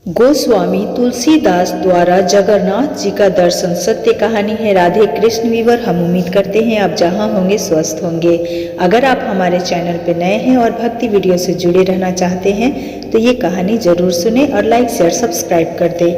गोस्वामी तुलसीदास द्वारा जगन्नाथ जी का दर्शन सत्य कहानी है। राधे कृष्ण वीवर, हम उम्मीद करते हैं आप जहां होंगे स्वस्थ होंगे। अगर आप हमारे चैनल पर नए हैं और भक्ति वीडियो से जुड़े रहना चाहते हैं तो ये कहानी जरूर सुने और लाइक शेयर सब्सक्राइब कर दें।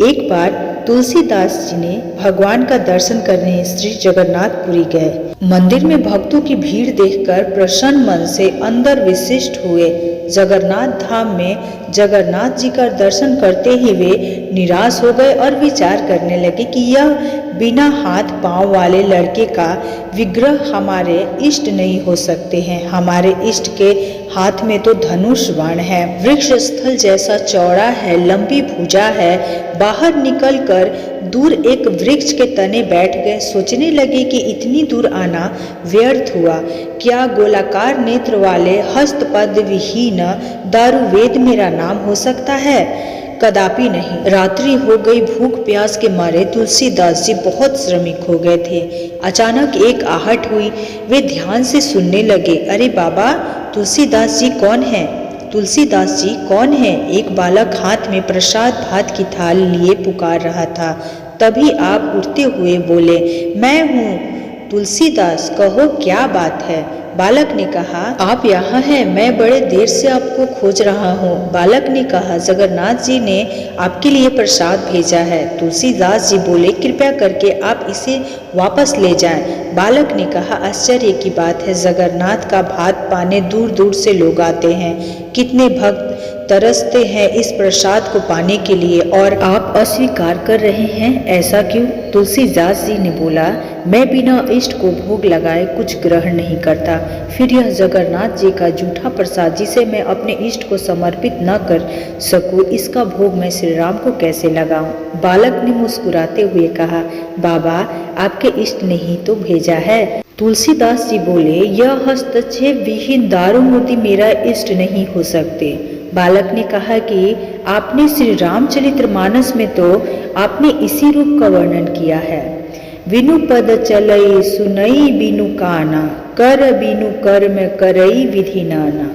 एक बार तुलसीदास जी ने भगवान का दर्शन करने श्री जगन्नाथपुरी गए। मंदिर में भक्तों की भीड़ देखकर प्रसन्न मन से अंदर विशिष्ट हुए। जगन्नाथ धाम में जगन्नाथ जी का दर्शन करते ही वे निराश हो गए और विचार करने लगे कि यह बिना हाथ पांव वाले लड़के का विग्रह हमारे इष्ट नहीं हो सकते हैं। हमारे इष्ट के हाथ में तो धनुष बाण है, वृक्ष स्थल जैसा चौड़ा है, लंबी भुजा है। बाहर निकलकर दूर एक वृक्ष के तने बैठ गए। सोचने लगे कि इतनी दूर आना व्यर्थ हुआ। क्या गोलाकार नेत्र वाले हस्तपद विहीन दारुवेद मेरा नाम हो सकता है? कदापि नहीं। रात्रि हो गई। भूख प्यास के मारे तुलसीदास जी बहुत श्रमिक हो गए थे। अचानक एक आहट हुई। वे ध्यान से सुनने लगे। अरे बाबा, तुलसीदास जी कौन है? तुलसीदास जी कौन है? एक बालक हाथ में प्रसाद भात की थाल लिए पुकार रहा था। तभी आप उठते हुए बोले, मैं हूँ तुलसीदास, कहो क्या बात है? बालक ने कहा, आप यहाँ हैं, मैं बड़े देर से आपको खोज रहा हूँ। बालक ने कहा, जगन्नाथ जी ने आपके लिए प्रसाद भेजा है। तुलसीदास जी बोले, कृपया करके आप इसे वापस ले जाएं। बालक ने कहा, आश्चर्य की बात है, जगन्नाथ का भात पाने दूर दूर से लोग आते हैं। कितने भक्त तरसते हैं इस प्रसाद को पाने के लिए और आप अस्वीकार कर रहे हैं, ऐसा क्यों? तुलसीदास जी ने बोला, मैं बिना इष्ट को भोग लगाए कुछ ग्रहण नहीं करता। फिर यह जगन्नाथ जी का जूठा प्रसाद जिसे मैं अपने इष्ट को समर्पित न कर सकूं, इसका भोग मैं श्री राम को कैसे लगाऊं? बालक ने मुस्कुराते हुए कहा, बाबा, आपके इष्ट ने ही तो भेजा है। तुलसीदास जी बोले, यह हस्तक्षेप विहीन दारू मूर्ति मेरा इष्ट नहीं हो सकते। बालक ने कहा कि आपने श्री रामचरितमानस में तो आपने इसी रूप का वर्णन किया है। बिनु पद चलई सुनई बिनु काना, कर बिनु कर्म करई विधि नाना।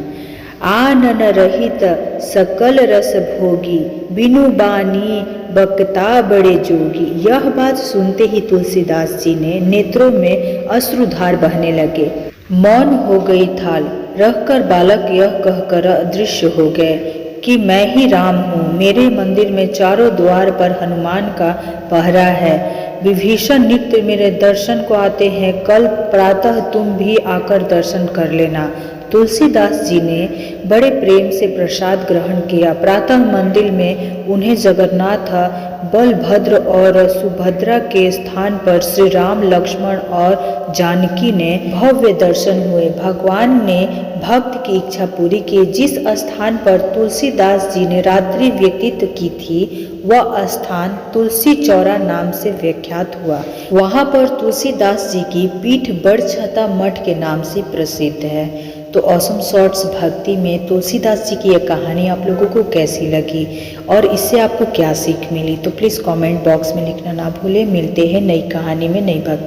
आनन रहित सकल रस भोगी, बिनु बानी बकता बड़े जोगी। यह बात सुनते ही तुलसीदास जी ने नेत्रों में अश्रुधार बहने लगे। मौन हो गई थाल। रखकर बालक यह कहकर अदृश्य हो गए कि मैं ही राम हूँ। मेरे मंदिर में चारों द्वार पर हनुमान का पहरा है। विभीषण नित्य मेरे दर्शन को आते हैं। कल प्रातः तुम भी आकर दर्शन कर लेना। तुलसीदास जी ने बड़े प्रेम से प्रसाद ग्रहण किया। प्रातः मंदिर में उन्हें जगन्नाथ, बलभद्र और सुभद्रा के स्थान पर श्री राम, लक्ष्मण और जानकी ने भव्य दर्शन हुए। भगवान ने भक्त की इच्छा पूरी की। जिस स्थान पर तुलसीदास जी ने रात्रि व्यतीत की थी वह स्थान तुलसी चौरा नाम से विख्यात हुआ। वहां पर तुलसीदास जी की पीठ बड़छता मठ के नाम से प्रसिद्ध है। तो ऑसम शॉर्ट्स भक्ति में तुलसीदास जी की यह कहानी आप लोगों को कैसी लगी और इससे आपको क्या सीख मिली, तो प्लीज़ कमेंट बॉक्स में लिखना ना भूलें। मिलते हैं नई कहानी में, नई भक्ति।